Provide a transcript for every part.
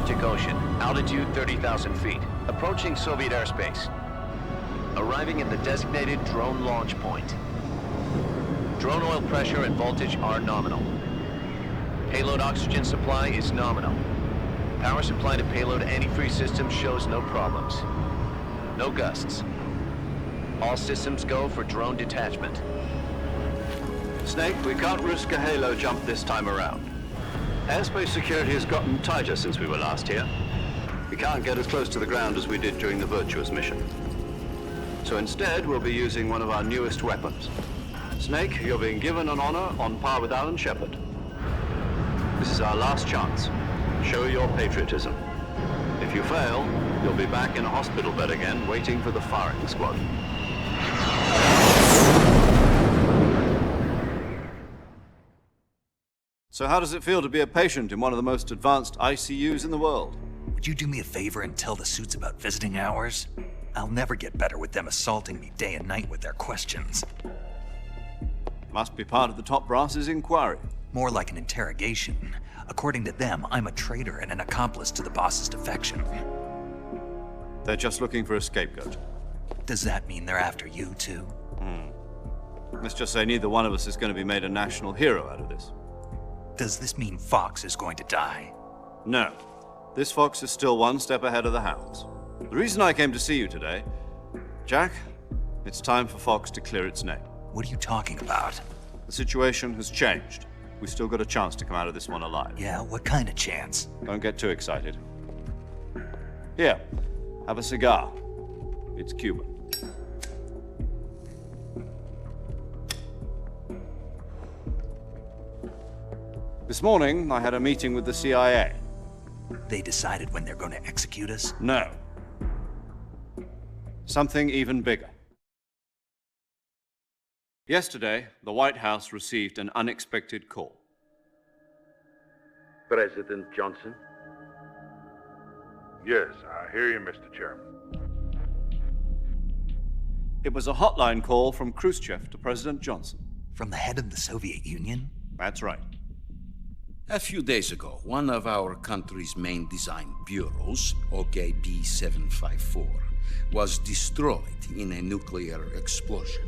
Arctic Ocean, altitude 30,000 feet, approaching Soviet airspace. Arriving at the designated drone launch point. Drone oil pressure and voltage are nominal. Payload oxygen supply is nominal. Power supply to payload antifreeze system shows no problems. No gusts. All systems go for drone detachment. Snake, we can't risk a halo jump this time around. Airspace security has gotten tighter since we were last here. We can't get as close to the ground as we did during the Virtuous mission. So instead, we'll be using one of our newest weapons. Snake, you're being given an honor on par with Alan Shepard. This is our last chance. Show your patriotism. If you fail, you'll be back in a hospital bed again, waiting for the firing squad. So how does it feel to be a patient in one of the most advanced ICUs in the world? Would you do me a favor and tell the suits about visiting hours? I'll never get better with them assaulting me day and night with their questions. Must be part of the top brass's inquiry. More like an interrogation. According to them, I'm a traitor and an accomplice to the boss's defection. They're just looking for a scapegoat. Does that mean they're after you, too? Let's just say neither one of us is going to be made a national hero out of this. Does this mean Fox is going to die? No. This fox is still one step ahead of the hounds. The reason I came to see you today, Jack, it's time for Fox to clear its name. What are you talking about? The situation has changed. We've still got a chance to come out of this one alive. Yeah, what kind of chance? Don't get too excited. Here, have a cigar. It's Cuban. This morning, I had a meeting with the CIA. They decided when they're going to execute us? No. Something even bigger. Yesterday, the White House received an unexpected call. President Johnson? Yes, I hear you, Mr. Chairman. It was a hotline call from Khrushchev to President Johnson. From the head of the Soviet Union? That's right. A few days ago, one of our country's main design bureaus, OKB-754, was destroyed in a nuclear explosion.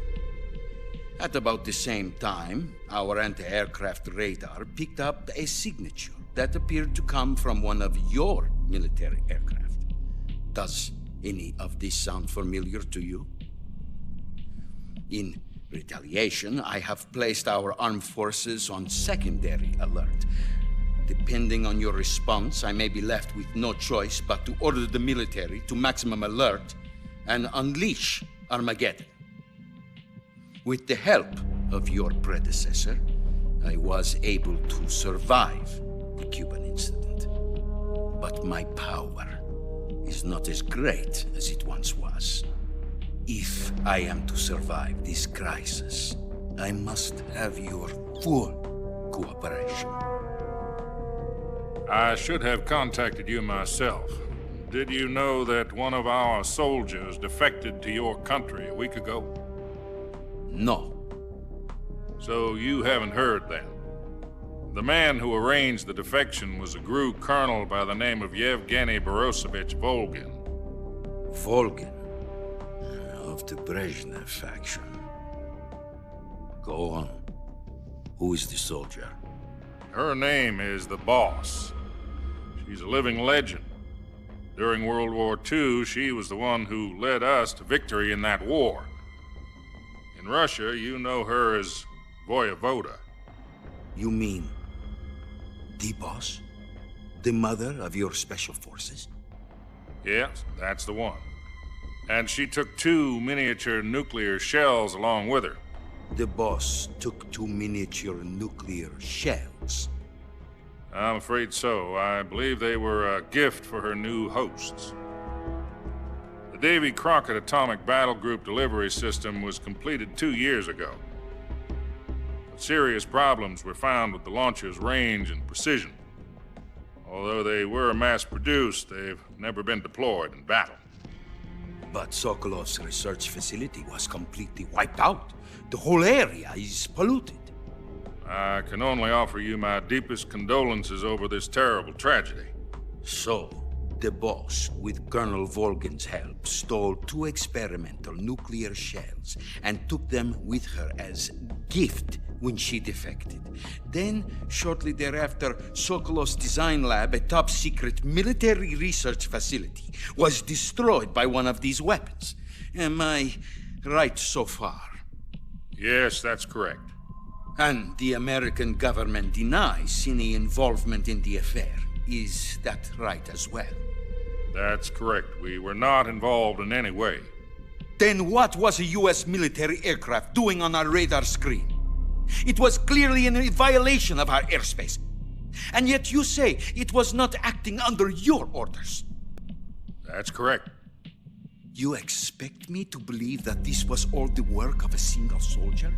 At about the same time, our anti-aircraft radar picked up a signature that appeared to come from one of your military aircraft. Does any of this sound familiar to you? In retaliation, I have placed our armed forces on secondary alert. Depending on your response, I may be left with no choice but to order the military to maximum alert and unleash Armageddon. With the help of your predecessor, I was able to survive the Cuban incident. But my power is not as great as it once was. If I am to survive this crisis, I must have your full cooperation. I should have contacted you myself. Did you know that one of our soldiers defected to your country a week ago? No. So you haven't heard then. The man who arranged the defection was a GRU colonel by the name of Yevgeny Borosovich Volgin. Volgin, of the Brezhnev faction. Go on. Who is the soldier? Her name is the Boss. She's a living legend. During World War II, she was the one who led us to victory in that war. In Russia, you know her as Voyevoda. You mean the boss? The mother of your special forces? Yes, that's the one. And she took 2 miniature nuclear shells along with her. The boss took 2 miniature nuclear shells. I'm afraid so. I believe they were a gift for her new hosts. The Davy Crockett Atomic Battle Group delivery system was completed 2 years ago. But serious problems were found with the launcher's range and precision. Although they were mass-produced, they've never been deployed in battle. But Sokolov's research facility was completely wiped out. The whole area is polluted. I can only offer you my deepest condolences over this terrible tragedy. So, the boss, with Colonel Volgin's help, stole 2 experimental nuclear shells and took them with her as gift when she defected. Then, shortly thereafter, Sokolov's design lab, a top-secret military research facility, was destroyed by one of these weapons. Am I right so far? Yes, that's correct. And the American government denies any involvement in the affair. Is that right as well? That's correct. We were not involved in any way. Then what was a U.S. military aircraft doing on our radar screen? It was clearly in violation of our airspace. And yet you say it was not acting under your orders. That's correct. You expect me to believe that this was all the work of a single soldier?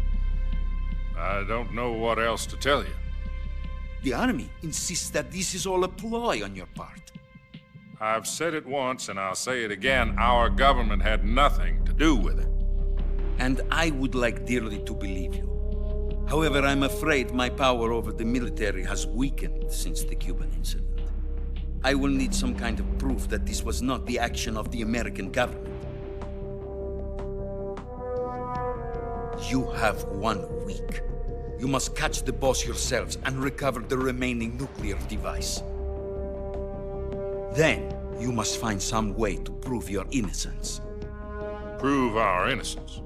I don't know what else to tell you. The army insists that this is all a ploy on your part. I've said it once and I'll say it again. Our government had nothing to do with it. And I would like dearly to believe you. However, I'm afraid my power over the military has weakened since the Cuban incident. I will need some kind of proof that this was not the action of the American government. You have 1 week. You must catch the boss yourselves and recover the remaining nuclear device. Then, you must find some way to prove your innocence. Prove our innocence.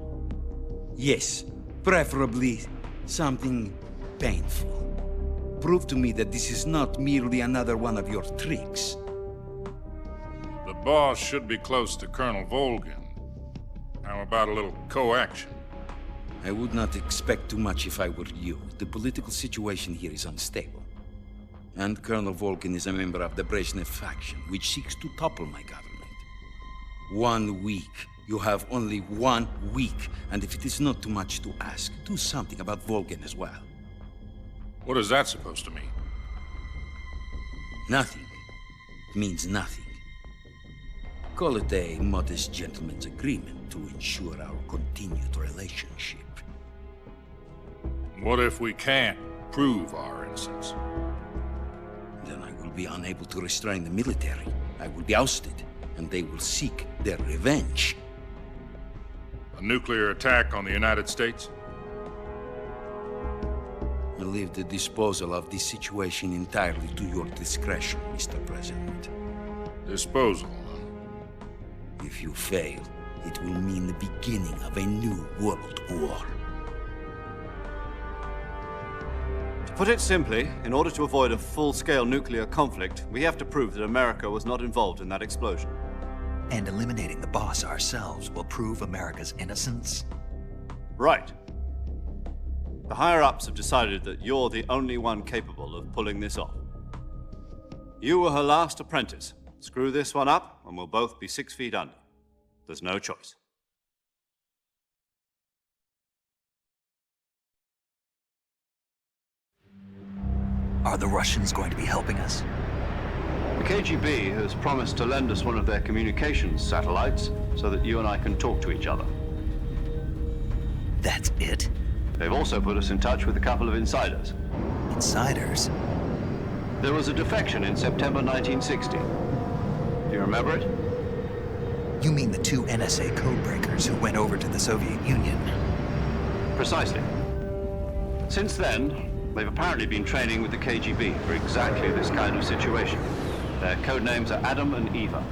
Yes, preferably something painful. Prove to me that this is not merely another one of your tricks. The boss should be close to Colonel Volgin. How about a little co-action? I would not expect too much if I were you. The political situation here is unstable. And Colonel Volgin is a member of the Brezhnev faction, which seeks to topple my government. 1 week. You have only 1 week, and if it is not too much to ask, do something about Volgin as well. What is that supposed to mean? Nothing. It means nothing. Call it a modest gentleman's agreement to ensure our continued relationship. What if we can't prove our innocence? Then I will be unable to restrain the military. I will be ousted, and they will seek their revenge. A nuclear attack on the United States? I leave the disposal of this situation entirely to your discretion, Mr. President. Disposal. If you fail, it will mean the beginning of a new world war. To put it simply, in order to avoid a full-scale nuclear conflict, we have to prove that America was not involved in that explosion. And eliminating the boss ourselves will prove America's innocence? Right. The higher-ups have decided that you're the only one capable of pulling this off. You were her last apprentice. Screw this one up, and we'll both be 6 feet under. There's no choice. Are the Russians going to be helping us? The KGB has promised to lend us one of their communications satellites so that you and I can talk to each other. That's it? They've also put us in touch with a couple of insiders. Insiders? There was a defection in September 1960. Do you remember it? You mean the 2 NSA codebreakers who went over to the Soviet Union? Precisely. Since then, they've apparently been training with the KGB for exactly this kind of situation. Their code names are Adam and Eva.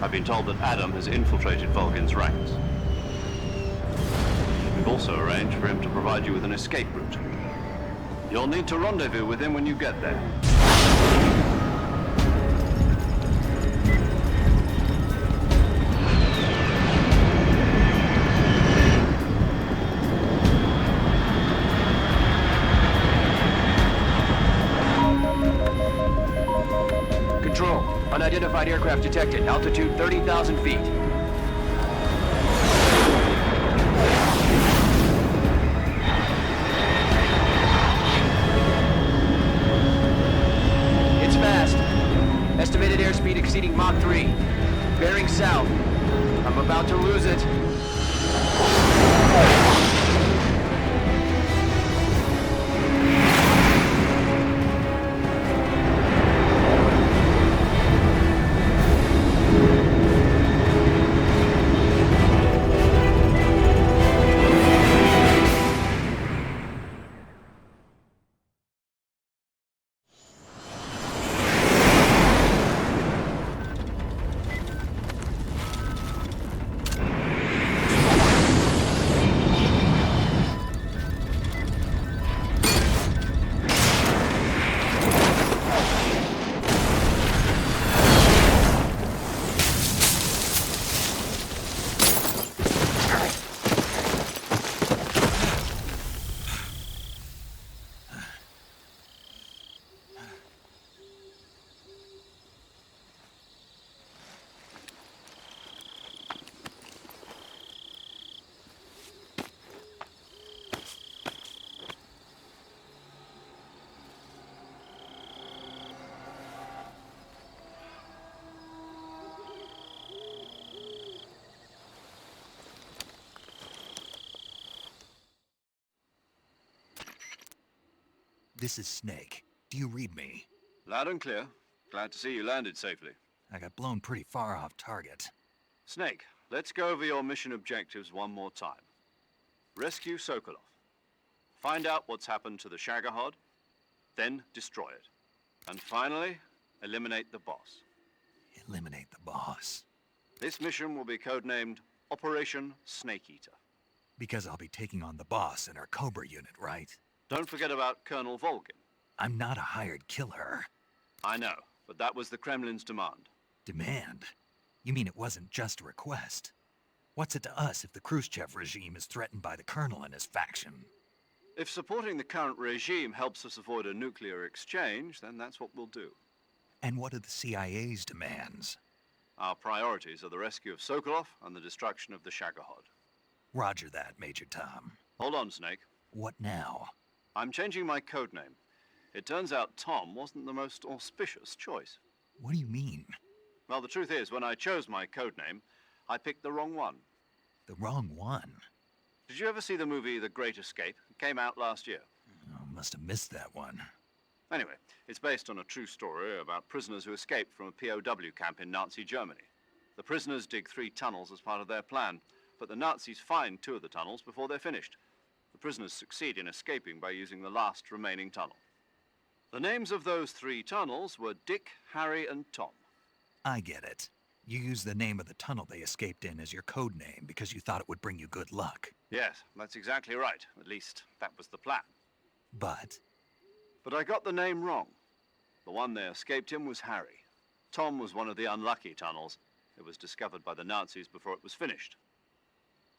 I've been told that Adam has infiltrated Volgin's ranks. We've also arranged for him to provide you with an escape route. You'll need to rendezvous with him when you get there. Control. Unidentified aircraft detected. Altitude 30,000 feet. It's fast. Estimated airspeed exceeding Mach 3. Bearing south. I'm about to lose it. This is Snake. Do you read me? Loud and clear. Glad to see you landed safely. I got blown pretty far off target. Snake, let's go over your mission objectives one more time. Rescue Sokolov. Find out what's happened to the Shagohod, then destroy it. And finally, eliminate the boss. Eliminate the boss. This mission will be codenamed Operation Snake Eater. Because I'll be taking on the boss in our Cobra unit, right? Don't forget about Colonel Volgin. I'm not a hired killer. I know, but that was the Kremlin's demand. Demand? You mean it wasn't just a request? What's it to us if the Khrushchev regime is threatened by the Colonel and his faction? If supporting the current regime helps us avoid a nuclear exchange, then that's what we'll do. And what are the CIA's demands? Our priorities are the rescue of Sokolov and the destruction of the Shagohod. Roger that, Major Tom. Hold on, Snake. What now? I'm changing my codename. It turns out Tom wasn't the most auspicious choice. What do you mean? Well, the truth is, when I chose my codename, I picked the wrong one. The wrong one? Did you ever see the movie The Great Escape? It came out last year. Oh, must have missed that one. Anyway, it's based on a true story about prisoners who escaped from a POW camp in Nazi Germany. The prisoners dig 3 tunnels as part of their plan, but the Nazis find 2 of the tunnels before they're finished. The prisoners succeed in escaping by using the last remaining tunnel. The names of those 3 tunnels were Dick, Harry, and Tom. I get it. You used the name of the tunnel they escaped in as your code name because you thought it would bring you good luck. Yes, that's exactly right. At least, that was the plan. But But I got the name wrong. The one they escaped in was Harry. Tom was one of the unlucky tunnels. It was discovered by the Nazis before it was finished.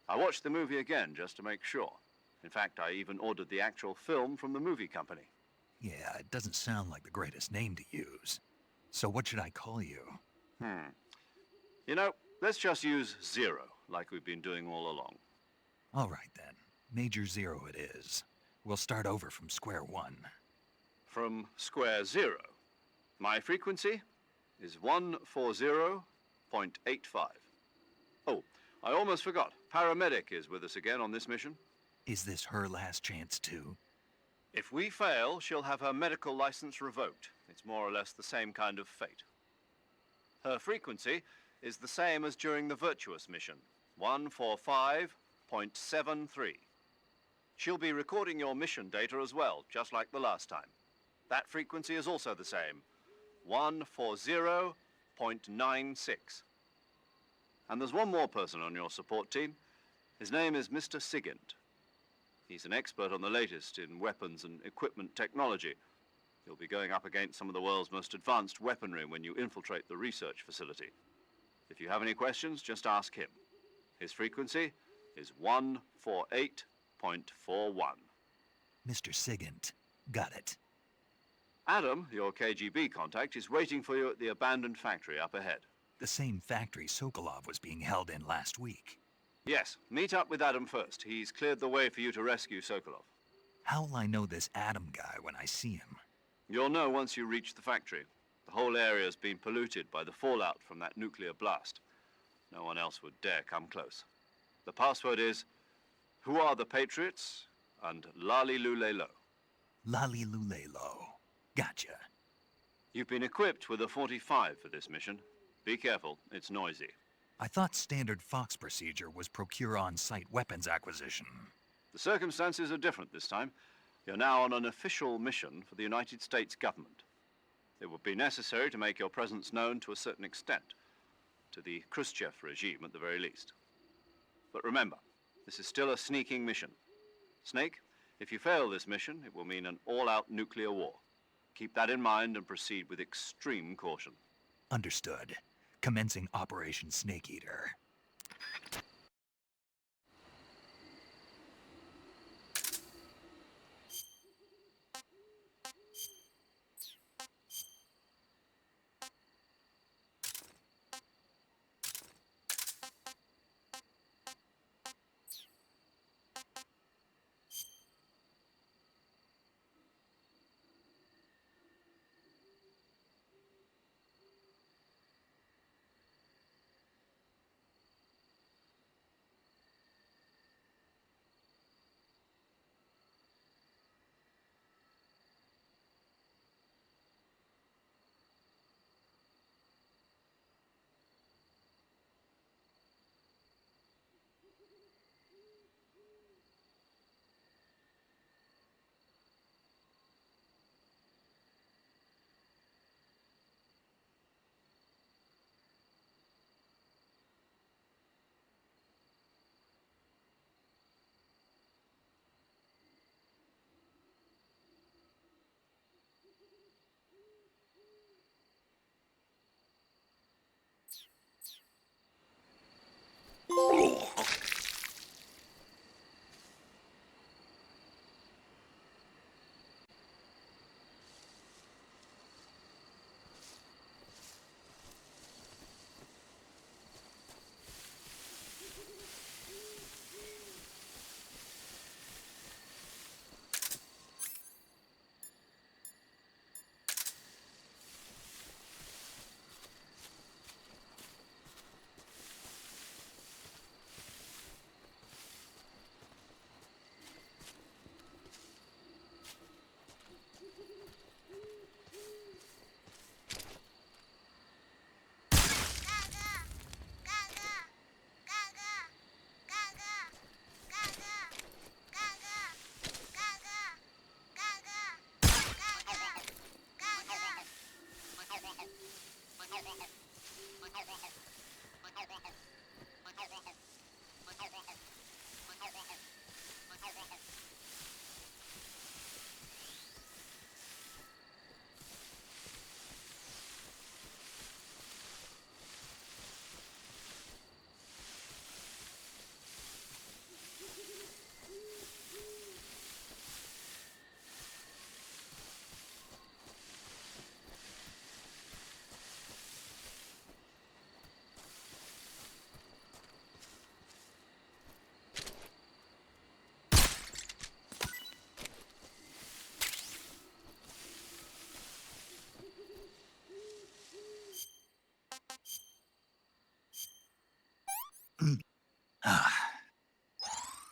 I watched the movie again just to make sure. In fact, I even ordered the actual film from the movie company. yeah, it doesn't sound like the greatest name to use. So what should I call you? You know, let's just use Zero, like we've been doing all along. All right then. Major Zero it is. We'll start over from square one. From square 0. My frequency is 140.85. Oh, I almost forgot. Paramedic is with us again on this mission. Is this her last chance too? If we fail, she'll have her medical license revoked. It's more or less the same kind of fate. Her frequency is the same as during the Virtuous mission, 145.73. She'll be recording your mission data as well, just like the last time. That frequency is also the same, 140.96. And there's one more person on your support team. His name is Mr. Sigint. He's an expert on the latest in weapons and equipment technology. You'll be going up against some of the world's most advanced weaponry when you infiltrate the research facility. If you have any questions, just ask him. His frequency is 148.41. Mr. Sigint. Got it. Adam, your KGB contact, is waiting for you at the abandoned factory up ahead. The same factory Sokolov was being held in last week. Yes, meet up with Adam first. He's cleared the way for you to rescue Sokolov. How'll I know this Adam guy when I see him? You'll know once you reach the factory. The whole area's been polluted by the fallout from that nuclear blast. No one else would dare come close. The password is, "Who are the Patriots?" and "Lali Lulelo." Lali Lulelo. Gotcha. You've been equipped with a 45 for this mission. Be careful, it's noisy. I thought standard Fox procedure was procure on-site weapons acquisition. The circumstances are different this time. You're now on an official mission for the United States government. It would be necessary to make your presence known to a certain extent, to the Khrushchev regime at the very least. But remember, this is still a sneaking mission. Snake, if you fail this mission, it will mean an all-out nuclear war. Keep that in mind and proceed with extreme caution. Understood. Commencing Operation Snake Eater.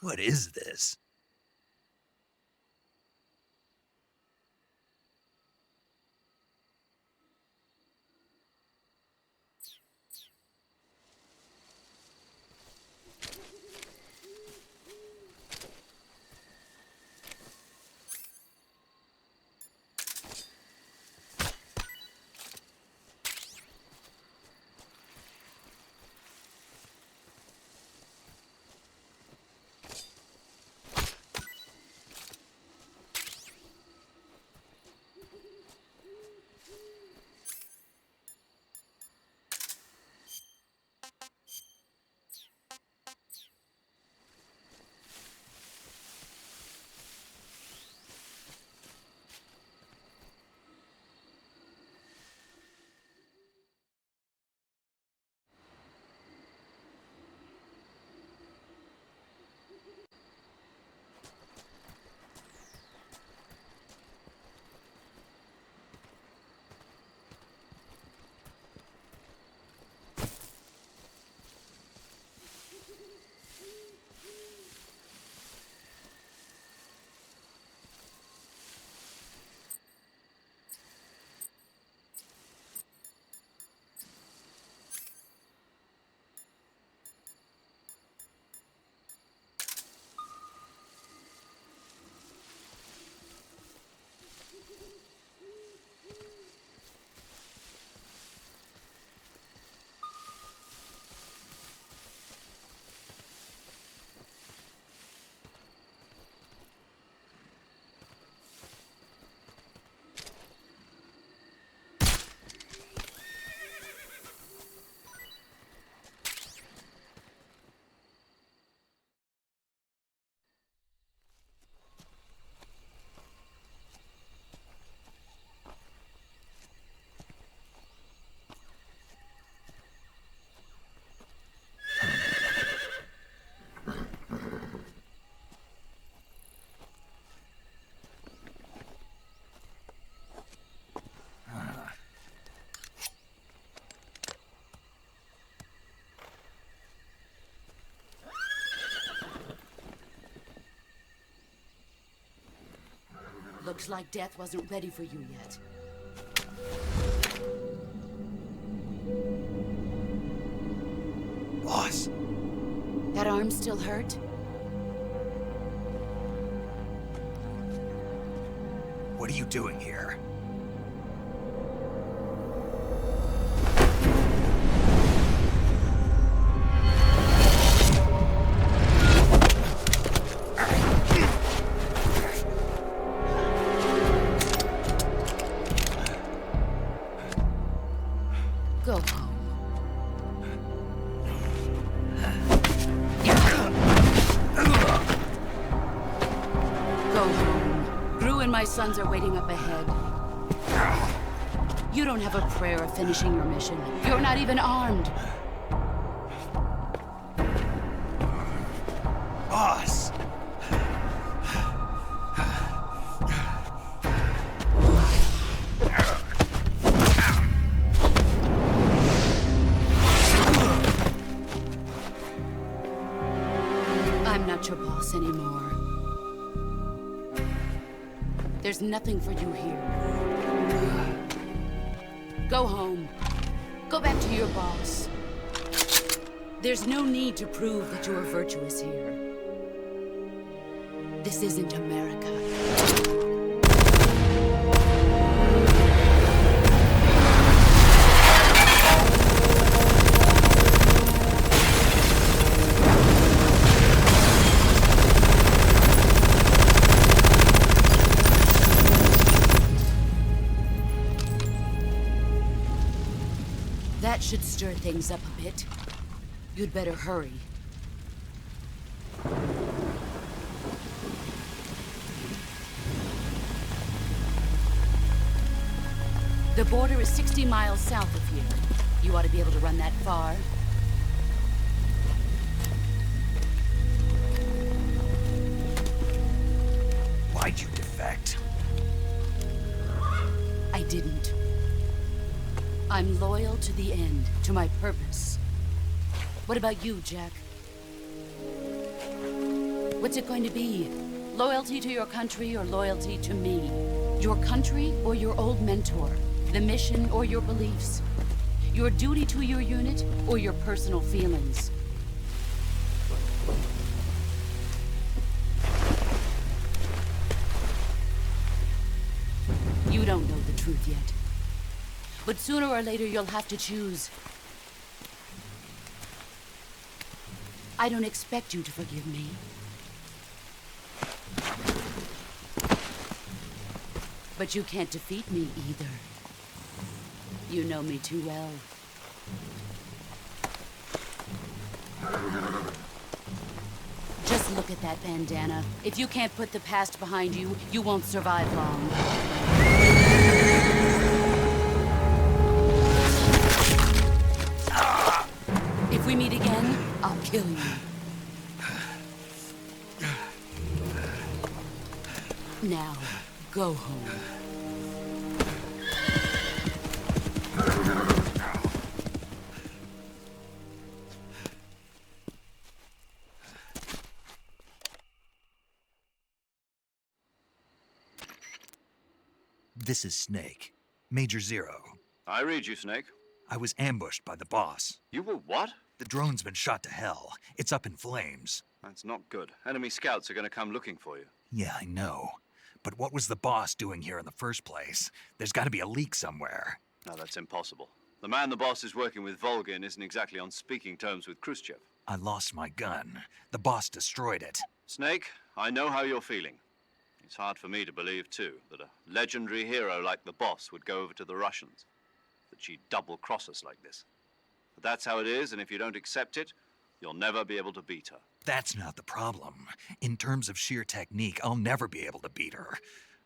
What is this? Looks like death wasn't ready for you yet. Boss. That arm still hurt? What are you doing here? Go home. Go home. Gru and my sons are waiting up ahead. You don't have a prayer of finishing your mission. You're not even armed. Boss! I'm not your boss anymore. There's nothing for you here. Go home. Go back to your boss. There's no need to prove that you are virtuous here. This isn't America. That should stir things up a bit. You'd better hurry. The border is 60 miles south of here. You ought to be able to run that far. Why'd you defect? I didn't. I'm loyal to the end, to my purpose. What about you, Jack? What's it going to be? Loyalty to your country or loyalty to me? Your country or your old mentor? The mission or your beliefs? Your duty to your unit or your personal feelings? You don't know the truth yet. But sooner or later you'll have to choose. I don't expect you to forgive me. But you can't defeat me either. You know me too well. Just look at that bandana. If you can't put the past behind you, you won't survive long. If we meet again, I'll kill you. Now, go home. This is Snake. Major Zero. I read you, Snake. I was ambushed by the boss. You were what? The drone's been shot to hell. It's up in flames. That's not good. Enemy scouts are going to come looking for you. Yeah, I know. But what was the boss doing here in the first place? There's got to be a leak somewhere. No, that's impossible. The man the boss is working with, Volgin, isn't exactly on speaking terms with Khrushchev. I lost my gun. The boss destroyed it. Snake, I know how you're feeling. It's hard for me to believe, too, that a legendary hero like the boss would go over to the Russians. That she'd double-cross us like this. But that's how it is, and if you don't accept it, you'll never be able to beat her. That's not the problem. In terms of sheer technique, I'll never be able to beat her.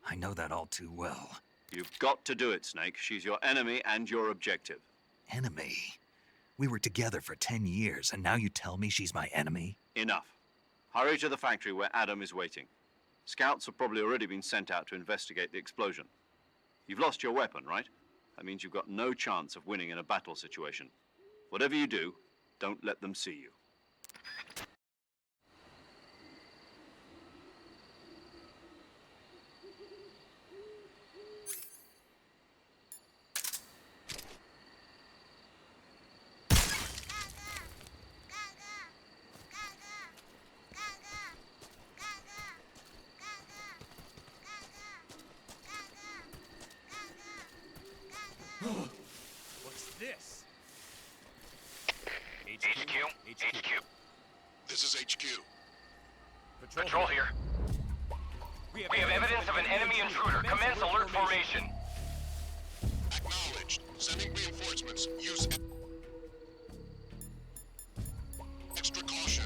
I know that all too well. You've got to do it, Snake. She's your enemy and your objective. Enemy? We were together for 10 years, and now you tell me she's my enemy? Enough. Hurry to the factory where Adam is waiting. Scouts have probably already been sent out to investigate the explosion. You've lost your weapon, right? That means you've got no chance of winning in a battle situation. Whatever you do, don't let them see you. What's this? HQ. This is HQ. Patrol here. We have evidence of an enemy intruder. Commence alert formation. Acknowledged. Sending reinforcements. Use extra caution.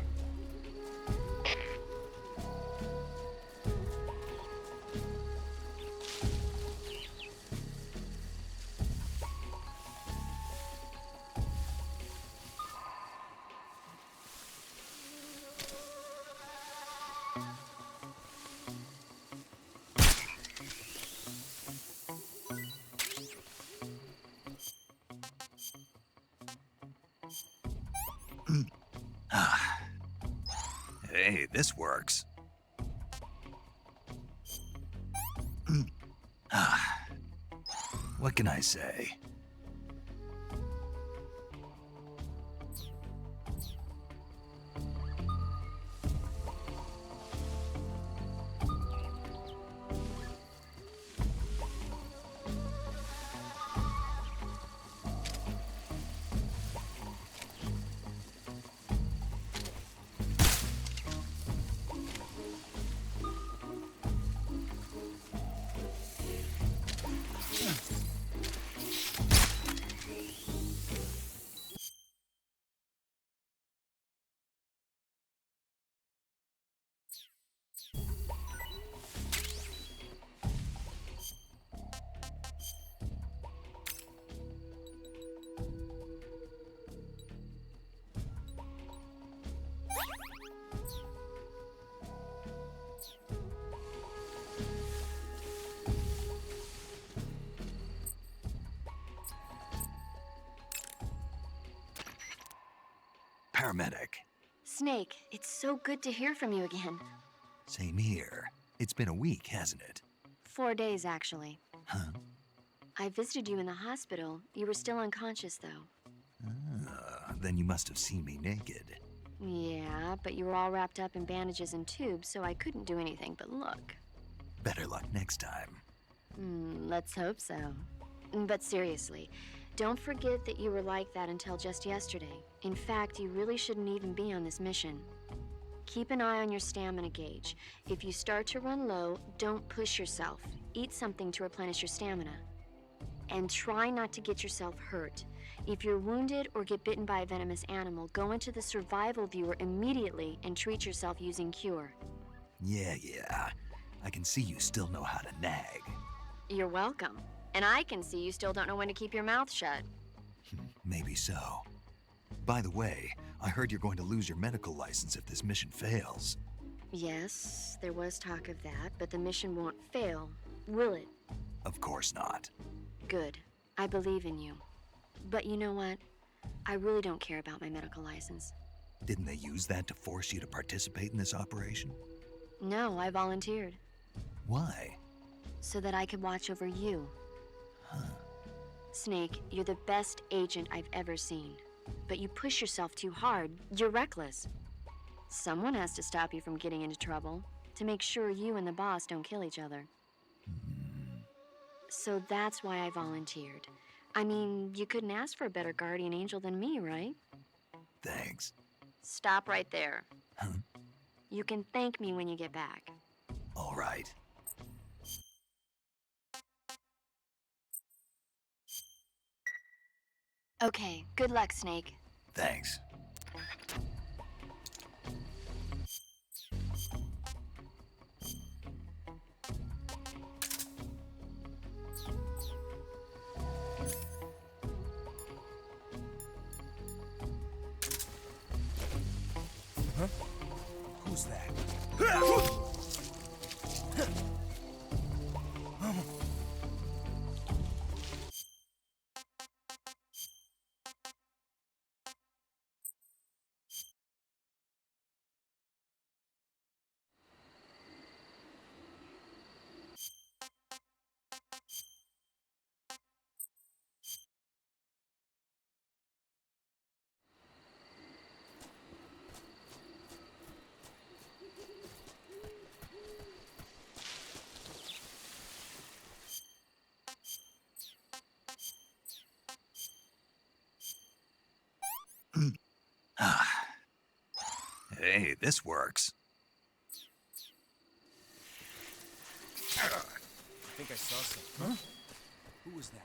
Hey, this works. What can I say? Paramedic. Snake, it's so good to hear from you again. Same here. It's been a week, hasn't it? 4 days, actually. Huh? I visited you in the hospital. You were still unconscious, though. Then you must have seen me naked. Yeah, but you were all wrapped up in bandages and tubes, so I couldn't do anything but look. Better luck next time. Let's hope so. But seriously, don't forget that you were like that until just yesterday. In fact, you really shouldn't even be on this mission. Keep an eye on your stamina gauge. If you start to run low, don't push yourself. Eat something to replenish your stamina. And try not to get yourself hurt. If you're wounded or get bitten by a venomous animal, go into the survival viewer immediately and treat yourself using Cure. Yeah. I can see you still know how to nag. You're welcome. And I can see you still don't know when to keep your mouth shut. Maybe so. By the way, I heard you're going to lose your medical license if this mission fails. Yes, there was talk of that, but the mission won't fail, will it? Of course not. Good. I believe in you. But you know what? I really don't care about my medical license. Didn't they use that to force you to participate in this operation? No, I volunteered. Why? So that I could watch over you. Huh. Snake, you're the best agent I've ever seen. But you push yourself too hard. You're reckless. Someone has to stop you from getting into trouble, to make sure you and the boss don't kill each other. So that's why I volunteered. I mean, you couldn't ask for a better guardian angel than me, right? Thanks. Stop right there. Huh? You can thank me when you get back. All right. Okay, good luck, Snake. Thanks. Huh? Who's that? Hey, this works. I think I saw something. Huh? Who was that?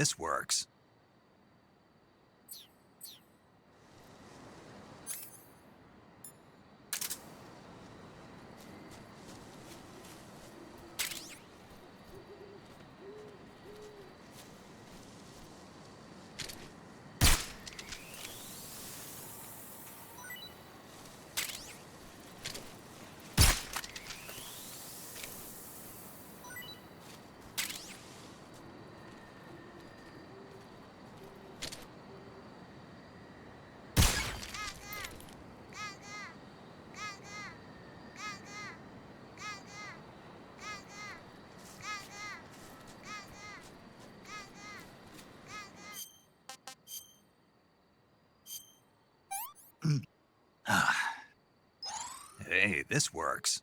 this works. Hey, this works.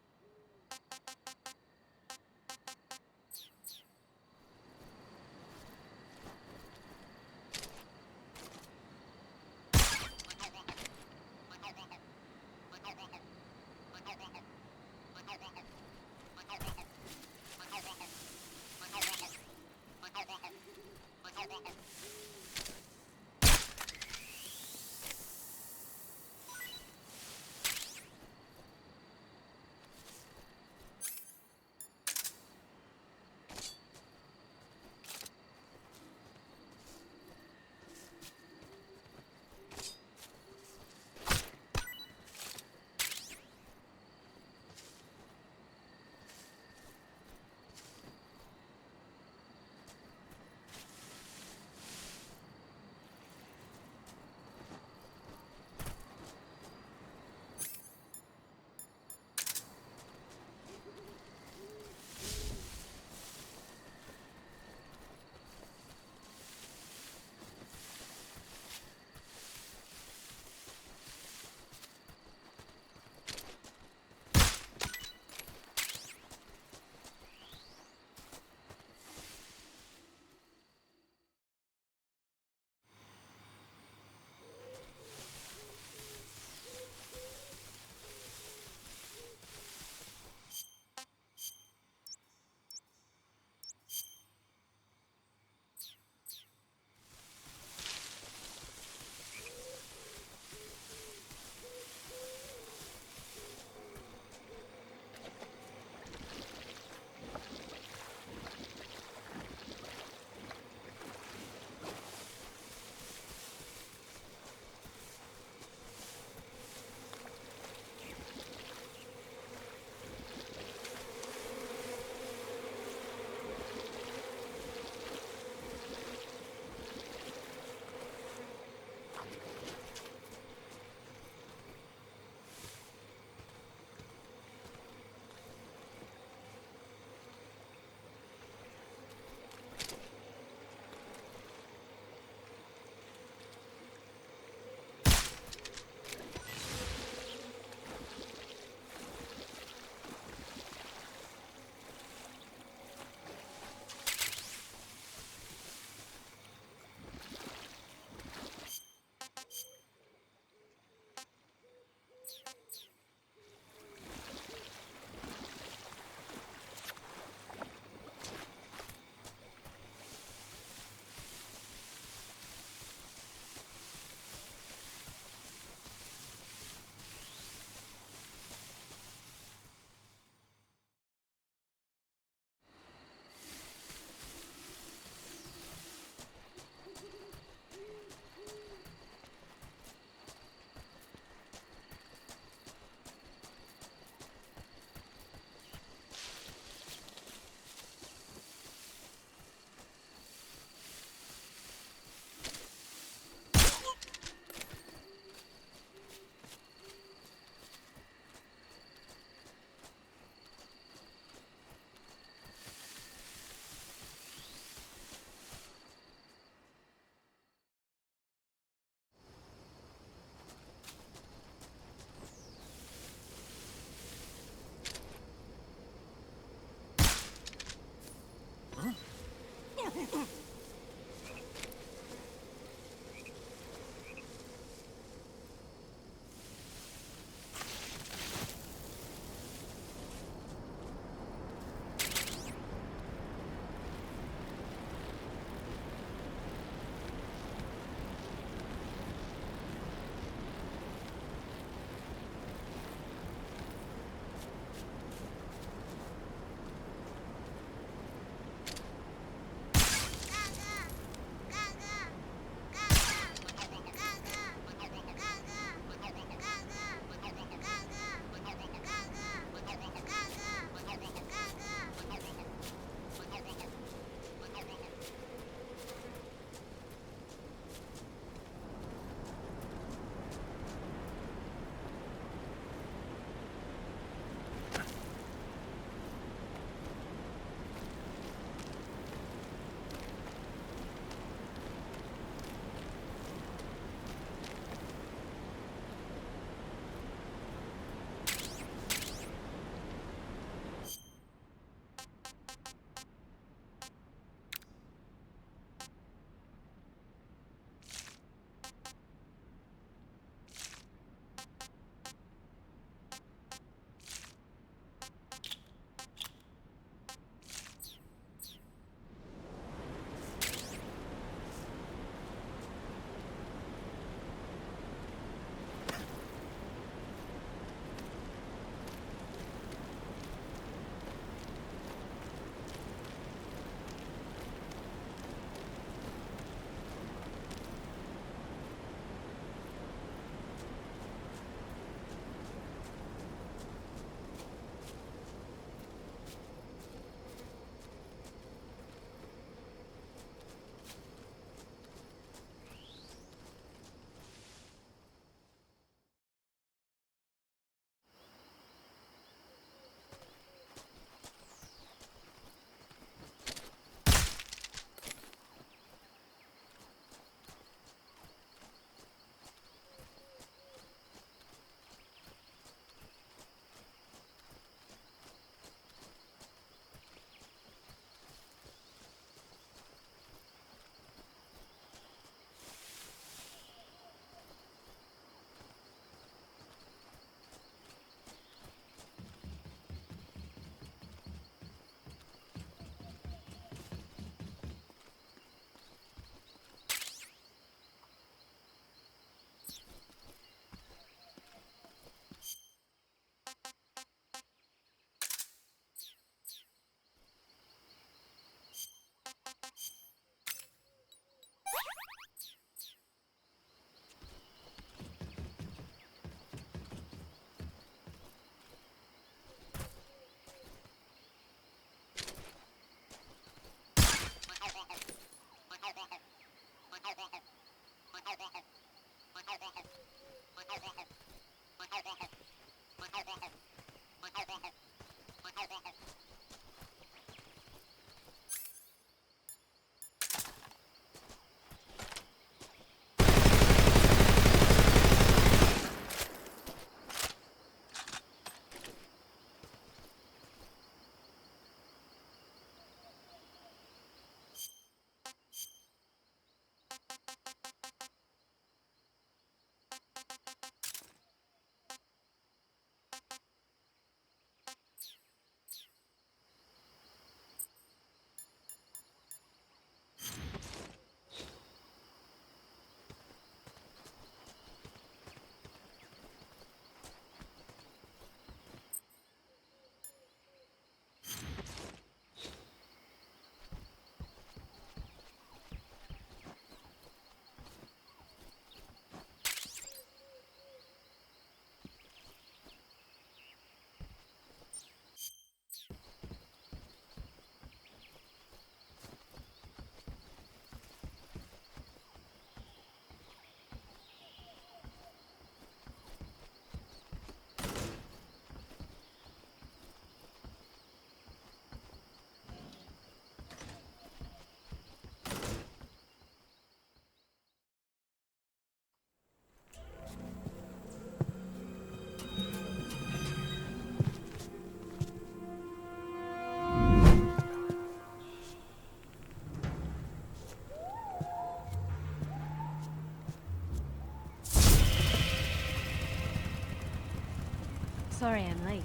Sorry I'm late.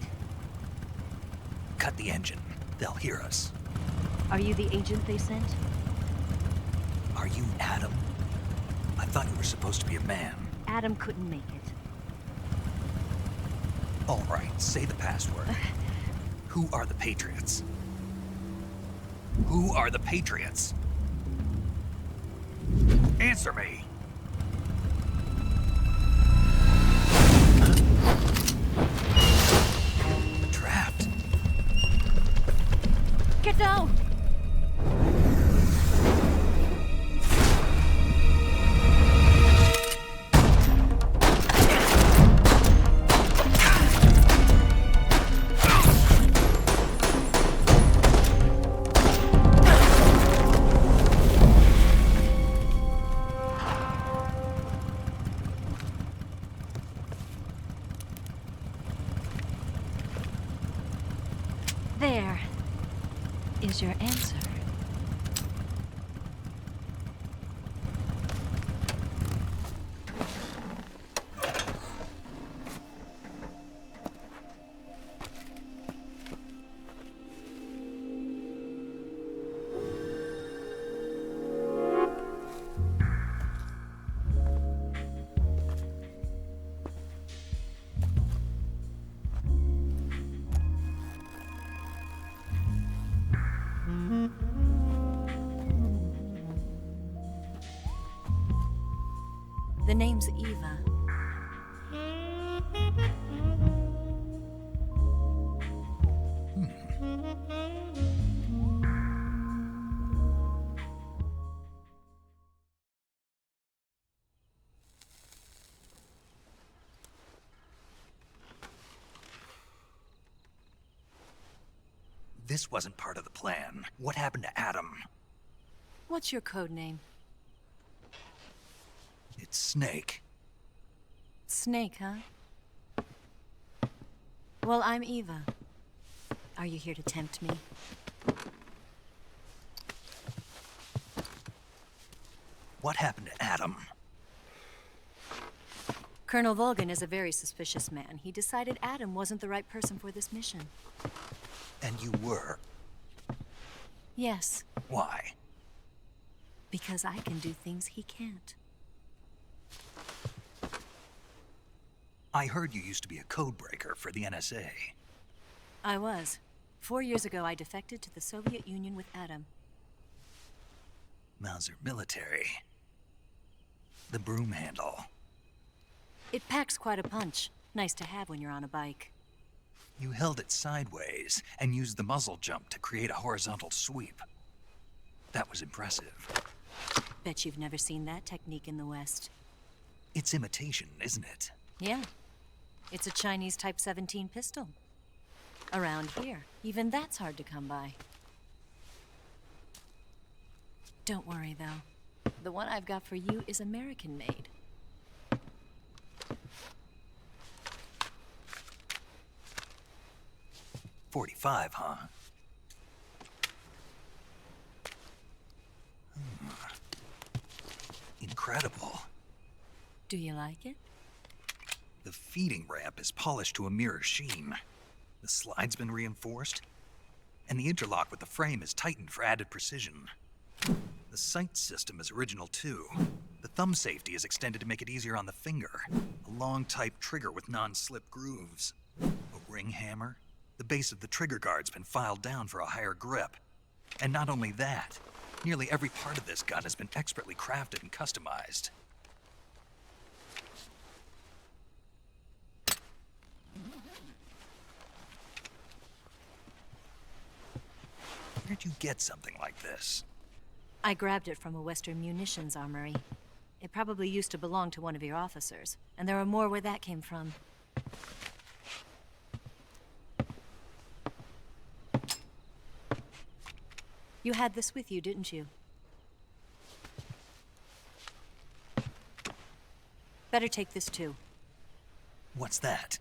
Cut the engine. They'll hear us. Are you the agent they sent? Are you Adam? I thought you were supposed to be a man. Adam couldn't make it. All right, say the password. Who are the Patriots? Who are the Patriots? Answer me! Trapped. Get down! There is your answer. The name's Eva. This wasn't part of the plan. What happened to Adam? What's your code name? It's Snake. Snake, huh? Well, I'm Eva. Are you here to tempt me? What happened to Adam? Colonel Volgan is a very suspicious man. He decided Adam wasn't the right person for this mission. And you were? Yes. Why? Because I can do things he can't. I heard you used to be a codebreaker for the NSA. I was. 4 years ago, I defected to the Soviet Union with Adam. Mauser military. The broom handle. It packs quite a punch. Nice to have when you're on a bike. You held it sideways and used the muzzle jump to create a horizontal sweep. That was impressive. Bet you've never seen that technique in the West. It's imitation, isn't it? Yeah. It's a Chinese Type 17 pistol. Around here, even that's hard to come by. Don't worry, though. The one I've got for you is American-made. .45, huh? Incredible. Do you like it? The feeding ramp is polished to a mirror sheen. The slide's been reinforced, and the interlock with the frame is tightened for added precision. The sight system is original too. The thumb safety is extended to make it easier on the finger. A long type trigger with non-slip grooves. A ring hammer. The base of the trigger guard's been filed down for a higher grip. And not only that, nearly every part of this gun has been expertly crafted and customized. Where'd you get something like this? I grabbed it from a Western munitions armory. It probably used to belong to one of your officers, and there are more where that came from. You had this with you, didn't you? Better take this too. What's that?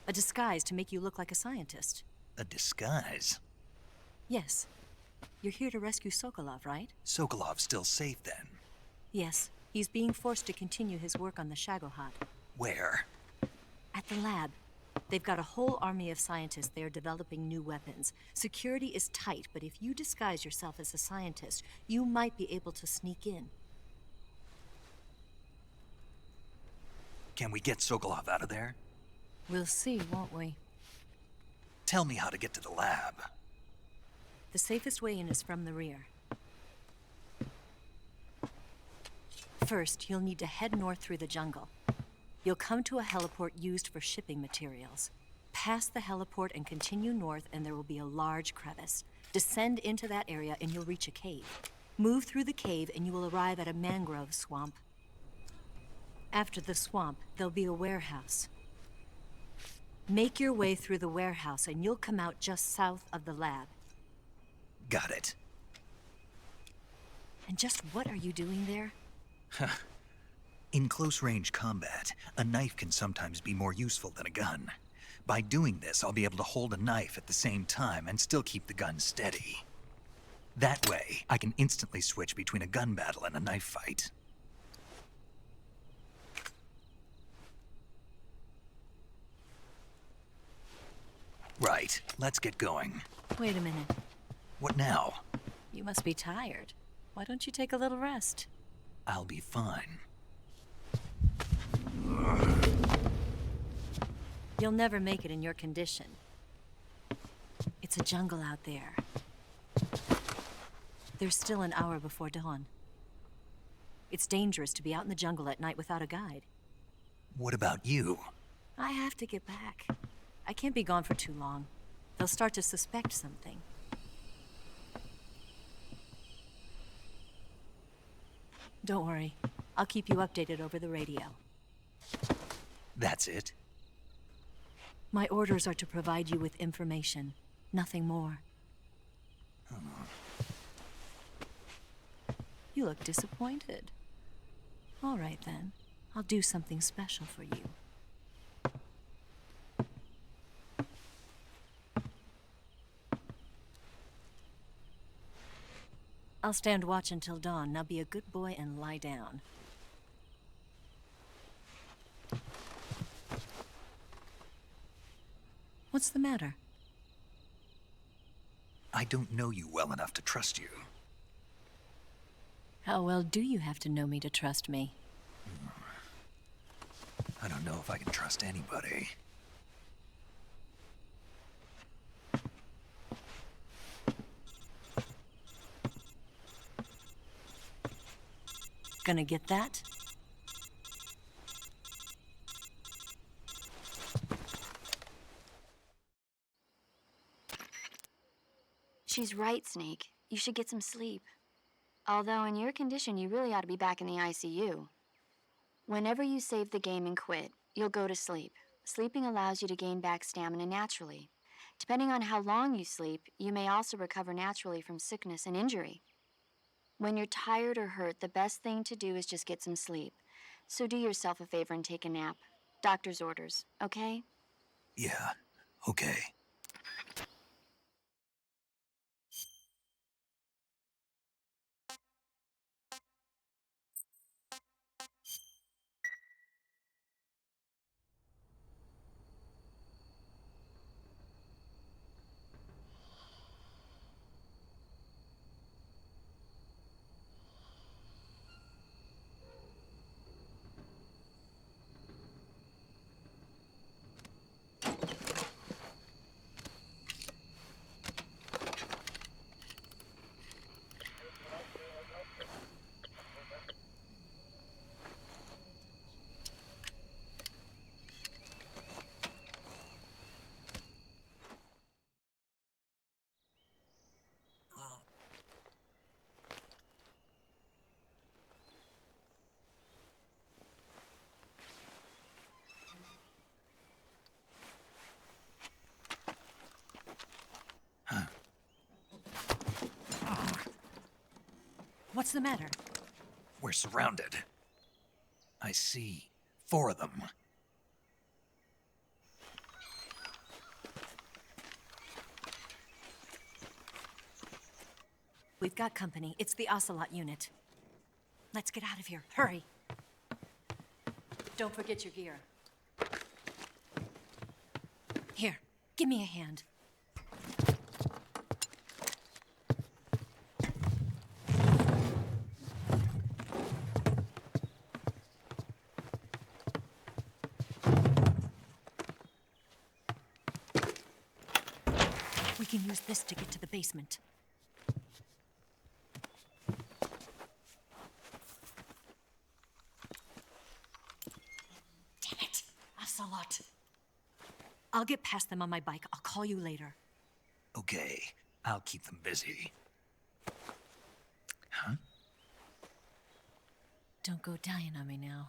A disguise to make you look like a scientist. A disguise? Yes. You're here to rescue Sokolov, right? Sokolov's still safe then? Yes. He's being forced to continue his work on the Shagohod. Where? At the lab. They've got a whole army of scientists there developing new weapons. Security is tight, but if you disguise yourself as a scientist, you might be able to sneak in. Can we get Sokolov out of there? We'll see, won't we? Tell me how to get to the lab. The safest way in is from the rear. First, you'll need to head north through the jungle. You'll come to a heliport used for shipping materials. Pass the heliport and continue north, and there will be a large crevice. Descend into that area and you'll reach a cave. Move through the cave and you will arrive at a mangrove swamp. After the swamp, there'll be a warehouse. Make your way through the warehouse and you'll come out just south of the lab. Got it. And just what are you doing there? In close-range combat, a knife can sometimes be more useful than a gun. By doing this, I'll be able to hold a knife at the same time and still keep the gun steady. That way, I can instantly switch between a gun battle and a knife fight. Right, let's get going. Wait a minute. What now? You must be tired. Why don't you take a little rest? I'll be fine. You'll never make it in your condition. It's a jungle out there. There's still an hour before dawn. It's dangerous to be out in the jungle at night without a guide. What about you? I have to get back. I can't be gone for too long. They'll start to suspect something. Don't worry. I'll keep you updated over the radio. That's it? My orders are to provide you with information, nothing more. You look disappointed. All right then. I'll do something special for you. I'll stand watch until dawn. Now be a good boy and lie down. What's the matter? I don't know you well enough to trust you. How well do you have to know me to trust me? I don't know if I can trust anybody. Gonna get that? She's right, Snake. You should get some sleep. Although in your condition, you really ought to be back in the ICU. Whenever you save the game and quit, you'll go to sleep. Sleeping allows you to gain back stamina naturally. Depending on how long you sleep, you may also recover naturally from sickness and injury. When you're tired or hurt, the best thing to do is just get some sleep. So do yourself a favor and take a nap. Doctor's orders, okay? Yeah, okay. What's the matter? We're surrounded. I see 4 of them. We've got company. It's the Ocelot unit. Let's get out of here. Hurry. Don't forget your gear. Here, give me a hand. We can use this to get to the basement. Damn it! Ocelot. I'll get past them on my bike. I'll call you later. Okay, I'll keep them busy. Huh? Don't go dying on me now.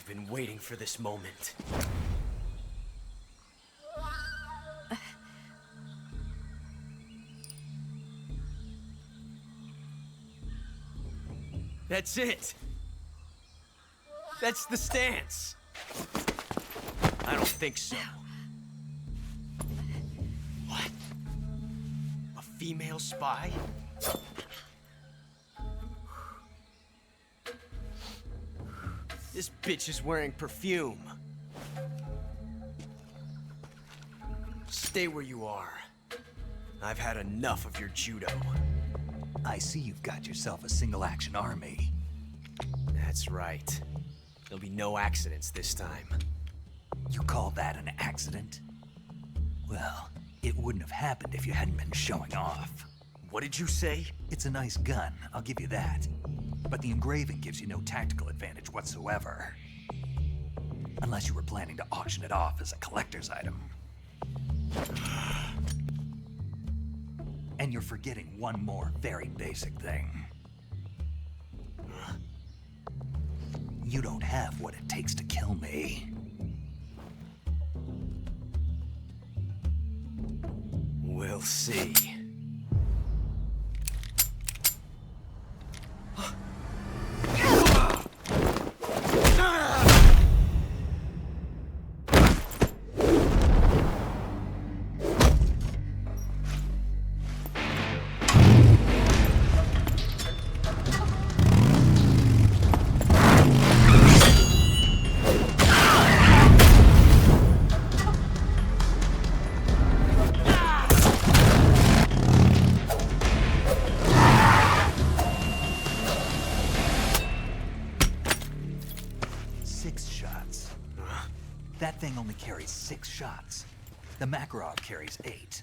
I've been waiting for this moment. That's it. That's the stance. I don't think so. What? A female spy? This bitch is wearing perfume. Stay where you are. I've had enough of your judo. I see you've got yourself a single-action army. That's right. There'll be no accidents this time. You call that an accident? Well, it wouldn't have happened if you hadn't been showing off. What did you say? It's a nice gun, I'll give you that. But the engraving gives you no tactical advantage whatsoever. Unless you were planning to auction it off as a collector's item. And you're forgetting one more very basic thing. You don't have what it takes to kill me. We'll see. That thing only carries 6 shots. The Makarov carries 8.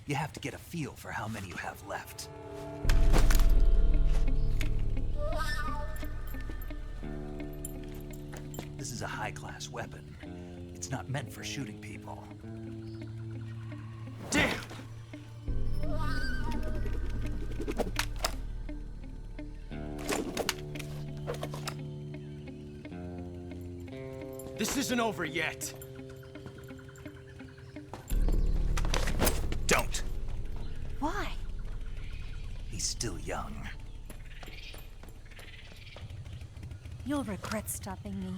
You have to get a feel for how many you have left. This is a high-class weapon. It's not meant for shooting people. Damn! This isn't over yet. Don't. Why? He's still young. You'll regret stopping me.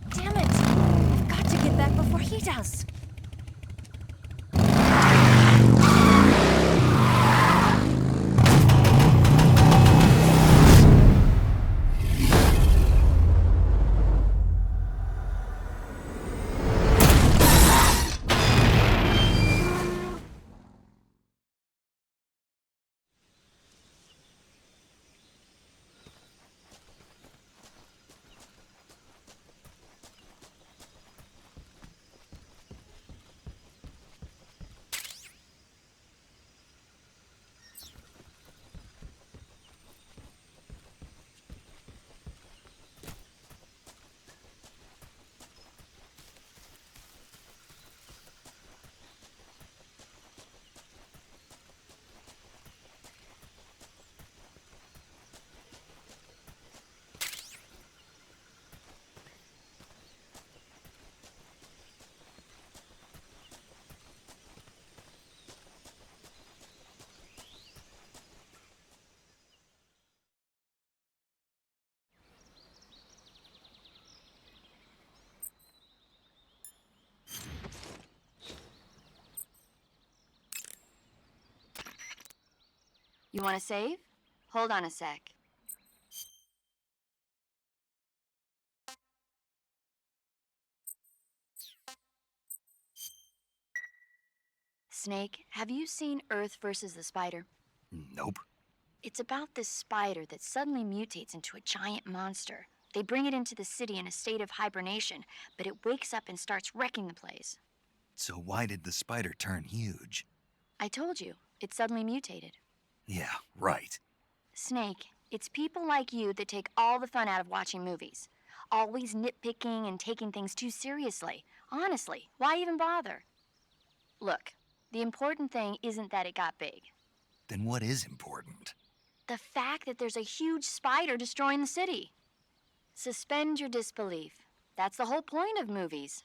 Damn it! I've got to get back before he does. You want to save? Hold on a sec. Snake, have you seen Earth versus the Spider? Nope. It's about this spider that suddenly mutates into a giant monster. They bring it into the city in a state of hibernation, but it wakes up and starts wrecking the place. So why did the spider turn huge? I told you, it suddenly mutated. Yeah, right. Snake, it's people like you that take all the fun out of watching movies. Always nitpicking and taking things too seriously. Honestly, why even bother? Look, the important thing isn't that it got big. Then what is important? The fact that there's a huge spider destroying the city. Suspend your disbelief. That's the whole point of movies.